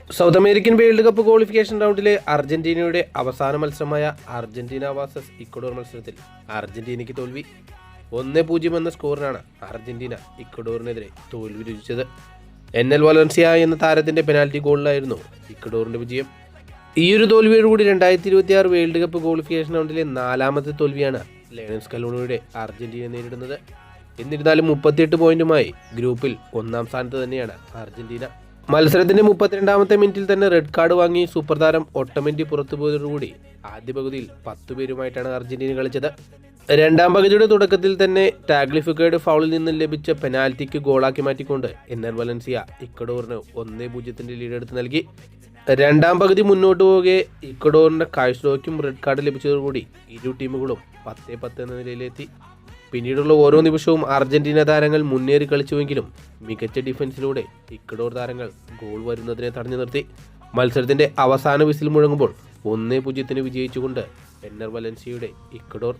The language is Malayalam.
South American world cup qualification റൗണ്ടിലെ അർജന്റീനയുടെ അവസാന മത്സരമായ അർജന്റീന വേഴ്സസ് ഇക്വഡോർ മത്സരത്തിൽ അർജന്റീനയ്ക്ക് തോൽവി. 1-0 എന്ന സ്കോറിനാണ് അർജന്റീന ഇക്വഡോറിനെതിരെ തോൽവി രുചിച്ചത്. എൻ.എൽ. വലൻസിയ എന്ന താരത്തിന്റെ പെനാൽറ്റി ഗോളിലായിരുന്നു ഇക്വഡോറിന്റെ വിജയം. ഈയൊരു തോൽവിയോടുകൂടി 2026 വേൾഡ് കപ്പ് ക്വാളിഫിക്കേഷൻ റൗണ്ടിലെ 4ാമത്തെ തോൽവിയാണ് ലയണൽ സ്കലോണിയുടെ അർജന്റീന നേരിടുന്നത്. എന്നിരുന്നാലും 38 പോയിന്റുമായി ഗ്രൂപ്പിൽ 1ാം സ്ഥാനത്ത് തന്നെയാണ് അർജന്റീന. മത്സരത്തിന്റെ 32ാമത്തെ മിനിറ്റിൽ തന്നെ റെഡ് കാർഡ് വാങ്ങി സൂപ്പർ താരം ഒട്ടമെന്റി പുറത്തുപോയതോടുകൂടി ആദ്യ പകുതിയിൽ 10 പേരുമായിട്ടാണ് അർജന്റീന കളിച്ചത്. രണ്ടാം പകുതിയുടെ തുടക്കത്തിൽ തന്നെ ടാഗ്ലിഫിക്കയുടെ ഫൗളിൽ നിന്ന് ലഭിച്ച പെനാൽറ്റിക്ക് ഗോളാക്കി മാറ്റിക്കൊണ്ട് എൻ.എൽ. വലൻസിയ ഇക്വഡോറിന് 1-0 ലീഡെടുത്ത് നൽകി. രണ്ടാം പകുതി മുന്നോട്ട് പോകെ ഇക്വഡോറിന്റെ കാഴ്ചയ്ക്കും റെഡ് കാർഡ് ലഭിച്ചതോടുകൂടി ഇരു ടീമുകളും 10-10 എന്ന നിലയിലെത്തി. പിന്നീടുള്ള ഓരോ നിമിഷവും അർജന്റീന താരങ്ങൾ മുന്നേറി കളിച്ചുവെങ്കിലും മികച്ച ഡിഫൻസിലൂടെ ഇക്വഡോർ താരങ്ങൾ ഗോൾ വരുന്നതിനെ തടഞ്ഞു നിർത്തി. മത്സരത്തിന്റെ അവസാന വിസിൽ മുഴങ്ങുമ്പോൾ 1-0 വിജയിച്ചുകൊണ്ട് എൻ.എൽ. വലൻസിയയുടെ ഇക്വഡോർ